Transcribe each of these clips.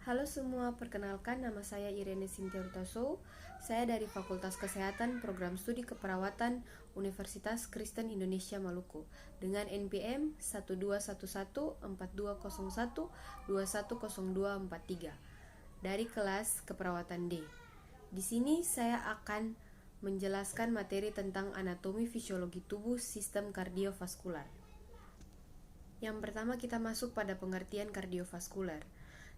Halo semua, perkenalkan nama saya Irene Cynthia Hurtaso. Saya dari Fakultas Kesehatan Program Studi Keperawatan Universitas Kristen Indonesia Maluku dengan NPM 12114201210243 dari kelas Keperawatan D. Di sini saya akan menjelaskan materi tentang anatomi fisiologi tubuh sistem kardiovaskular. Yang pertama kita masuk pada pengertian kardiovaskular.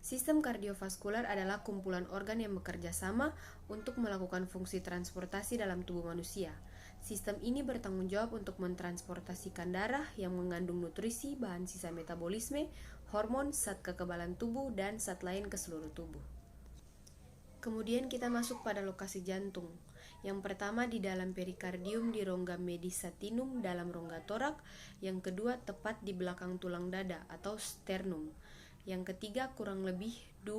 Sistem kardiovaskular adalah kumpulan organ yang bekerja sama untuk melakukan fungsi transportasi dalam tubuh manusia. Sistem ini bertanggung jawab untuk mentransportasikan darah yang mengandung nutrisi, bahan sisa metabolisme, hormon, zat kekebalan tubuh, dan zat lain ke seluruh tubuh. Kemudian kita masuk pada lokasi jantung. Yang pertama di dalam perikardium di rongga mediastinum dalam rongga torak. Yang kedua tepat di belakang tulang dada atau sternum. Yang ketiga kurang lebih 2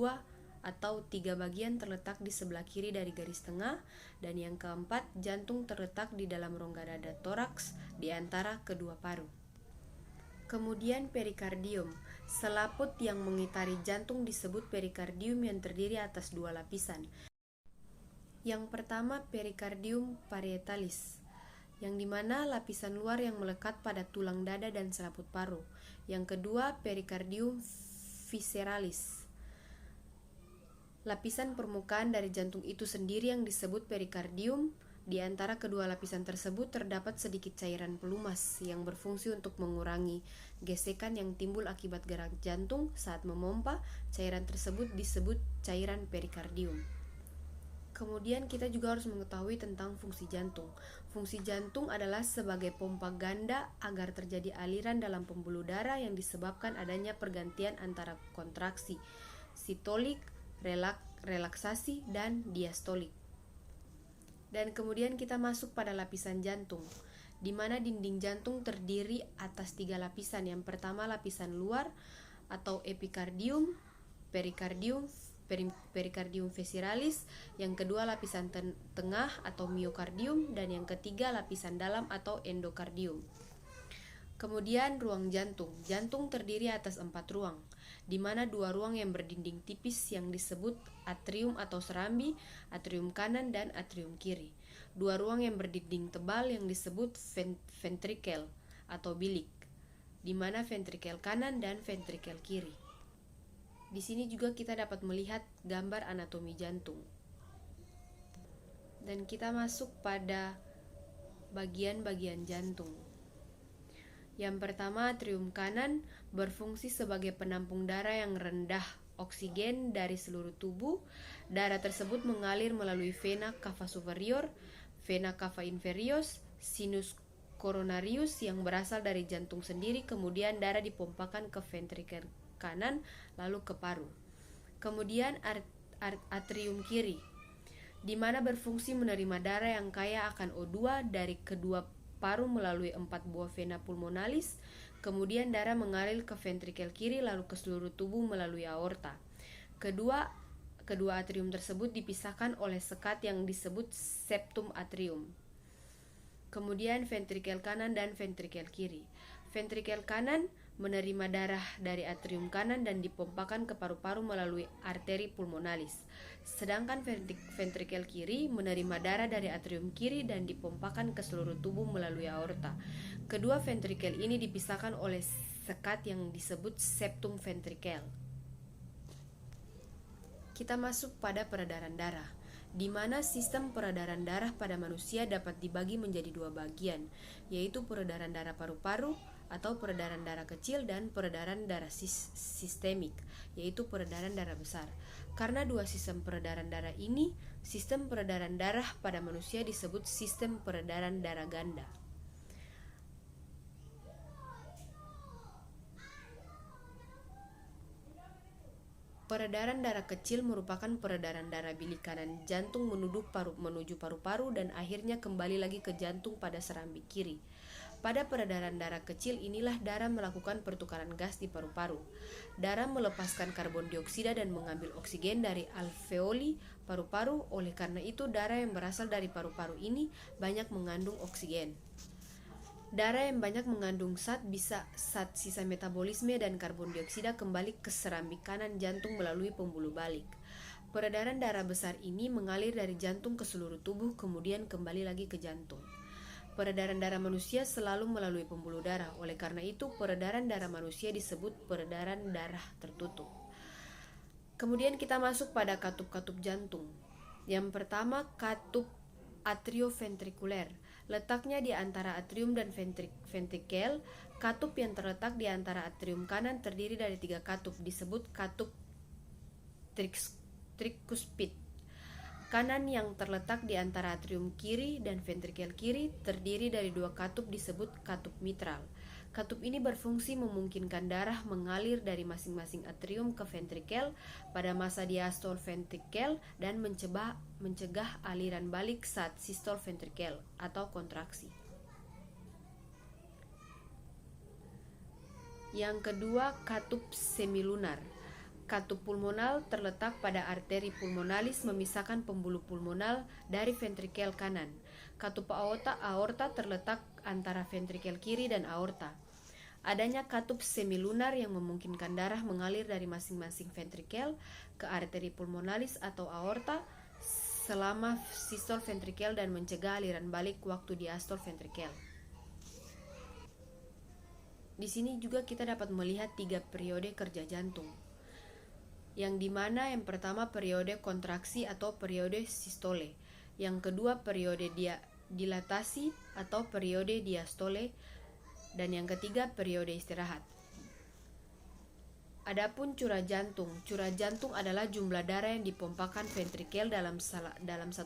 atau 3 bagian terletak di sebelah kiri dari garis tengah. Dan yang keempat jantung terletak di dalam rongga dada toraks di antara kedua paru. Kemudian perikardium. Selaput yang mengitari jantung disebut perikardium yang terdiri atas 2 lapisan. Yang pertama perikardium parietalis, yang dimana lapisan luar yang melekat pada tulang dada dan selaput paru. Yang kedua perikardium visceralis, lapisan permukaan dari jantung itu sendiri yang disebut perikardium. Di antara kedua lapisan tersebut terdapat sedikit cairan pelumas yang berfungsi untuk mengurangi gesekan yang timbul akibat gerak jantung saat memompa. Cairan tersebut disebut cairan perikardium. Kemudian kita juga harus mengetahui tentang fungsi jantung. Fungsi jantung adalah sebagai pompa ganda agar terjadi aliran dalam pembuluh darah yang disebabkan adanya pergantian antara kontraksi, sistolik, relaksasi, dan diastolik. Dan kemudian kita masuk pada lapisan jantung, di mana dinding jantung terdiri atas 3 lapisan. Yang pertama lapisan luar atau epikardium, perikardium visceralis, yang kedua lapisan tengah atau miokardium, dan yang ketiga lapisan dalam atau endokardium. Kemudian ruang jantung. Jantung terdiri atas 4 ruang, di mana 2 ruang yang berdinding tipis yang disebut atrium atau serambi, atrium kanan dan atrium kiri. 2 ruang yang berdinding tebal yang disebut ventrikel atau bilik, di mana ventrikel kanan dan ventrikel kiri. Di sini juga kita dapat melihat gambar anatomi jantung. Dan kita masuk pada bagian-bagian jantung. Yang pertama, atrium kanan berfungsi sebagai penampung darah yang rendah oksigen dari seluruh tubuh. Darah tersebut mengalir melalui vena cava superior, vena cava inferior, sinus coronarius yang berasal dari jantung sendiri. Kemudian darah dipompakan ke ventrikel kanan lalu ke paru. Kemudian atrium kiri, di mana berfungsi menerima darah yang kaya akan O2 dari kedua paru melalui 4 buah vena pulmonalis. Kemudian darah mengalir ke ventrikel kiri lalu ke seluruh tubuh melalui aorta. Kedua atrium tersebut dipisahkan oleh sekat yang disebut septum atrium. Kemudian ventrikel kanan dan ventrikel kiri. Ventrikel kanan menerima darah dari atrium kanan dan dipompakan ke paru-paru melalui arteri pulmonalis. Sedangkan ventrikel kiri menerima darah dari atrium kiri dan dipompakan ke seluruh tubuh melalui aorta. Kedua ventrikel ini dipisahkan oleh sekat yang disebut septum ventrikel. Kita masuk pada peredaran darah, di mana sistem peredaran darah pada manusia dapat dibagi menjadi 2 bagian, yaitu peredaran darah paru-paru atau peredaran darah kecil dan peredaran darah sistemik, yaitu peredaran darah besar. Karena 2 sistem peredaran darah ini, sistem peredaran darah pada manusia disebut sistem peredaran darah ganda. Peredaran darah kecil merupakan peredaran darah bilik kanan jantung menuju paru-paru dan akhirnya kembali lagi ke jantung pada serambi kiri. Pada peredaran darah kecil inilah darah melakukan pertukaran gas di paru-paru. Darah melepaskan karbon dioksida dan mengambil oksigen dari alveoli paru-paru. Oleh karena itu darah yang berasal dari paru-paru ini banyak mengandung oksigen. Darah yang banyak mengandung zat sisa metabolisme dan karbon dioksida kembali ke serambi kanan jantung melalui pembuluh balik. Peredaran darah besar ini mengalir dari jantung ke seluruh tubuh, kemudian kembali lagi ke jantung. Peredaran darah manusia selalu melalui pembuluh darah, oleh karena itu peredaran darah manusia disebut peredaran darah tertutup. Kemudian kita masuk pada katup-katup jantung. Yang pertama, katup atrioventrikuler. Letaknya di antara atrium dan ventrikel. Katup yang terletak di antara atrium kanan terdiri dari 3 katup, disebut katup trikuspid. Kanan yang terletak di antara atrium kiri dan ventrikel kiri terdiri dari 2 katup, disebut katup mitral. Katup ini berfungsi memungkinkan darah mengalir dari masing-masing atrium ke ventrikel pada masa diastol ventrikel dan mencegah aliran balik saat sistol ventrikel atau kontraksi. Yang kedua, katup semilunar. Katup pulmonal terletak pada arteri pulmonalis memisahkan pembuluh pulmonal dari ventrikel kanan. Katup aorta terletak antara ventrikel kiri dan aorta. Adanya katup semilunar yang memungkinkan darah mengalir dari masing-masing ventrikel ke arteri pulmonalis atau aorta selama sistol ventrikel dan mencegah aliran balik waktu diastol ventrikel. Di sini juga kita dapat melihat 3 periode kerja jantung, yang dimana yang pertama periode kontraksi atau periode sistole, yang kedua periode dilatasi atau periode diastole, dan yang ketiga periode istirahat. Adapun curah jantung adalah jumlah darah yang dipompakan ventrikel dalam 1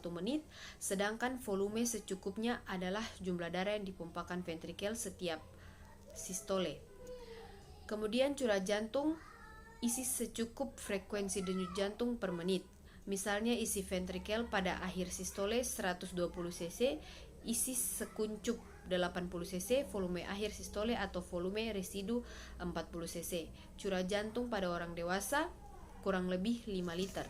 menit, sedangkan volume secukupnya adalah jumlah darah yang dipompakan ventrikel setiap sistole. Kemudian curah jantung, isi secukup frekuensi denyut jantung per menit. Misalnya isi ventrikel pada akhir sistole 120 cc, isi sekuncup 80 cc, volume akhir sistole atau volume residu 40 cc. Curah jantung pada orang dewasa kurang lebih 5 liter.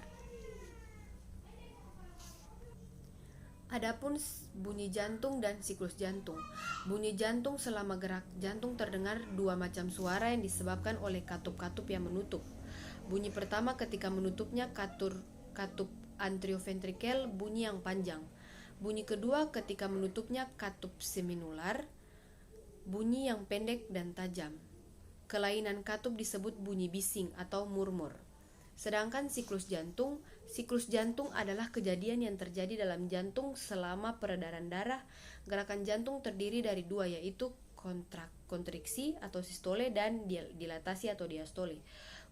Adapun bunyi jantung dan siklus jantung. Bunyi jantung selama gerak jantung terdengar 2 macam suara yang disebabkan oleh katup-katup yang menutup. Bunyi pertama ketika menutupnya katup anterioventrikel, bunyi yang panjang. Bunyi kedua ketika menutupnya katup semilunar, bunyi yang pendek dan tajam. Kelainan katup disebut bunyi bising atau murmur. Sedangkan siklus jantung adalah kejadian yang terjadi dalam jantung selama peredaran darah. Gerakan jantung terdiri dari 2, yaitu kontriksi atau sistole dan dilatasi atau diastole.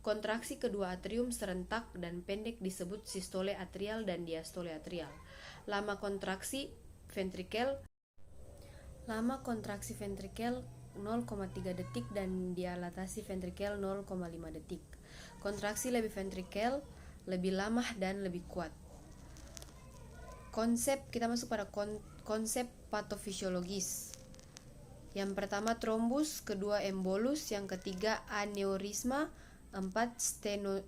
Kontraksi kedua atrium serentak dan pendek disebut sistole atrial dan diastole atrial. Lama kontraksi ventrikel 0,3 detik dan dilatasi ventrikel 0,5 detik. Kontraksi lebih ventrikel lebih lama dan lebih kuat. Kita masuk pada konsep patofisiologis. Yang pertama trombus, kedua embolus, yang ketiga aneurisma, 4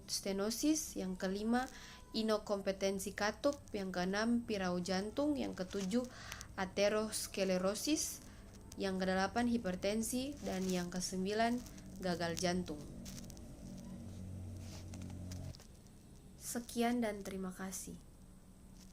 stenosis, yang kelima inokompetensi katup, yang keenam pirau jantung, yang ketujuh aterosklerosis, yang kedelapan hipertensi, dan yang kesembilan gagal jantung. Sekian dan terima kasih.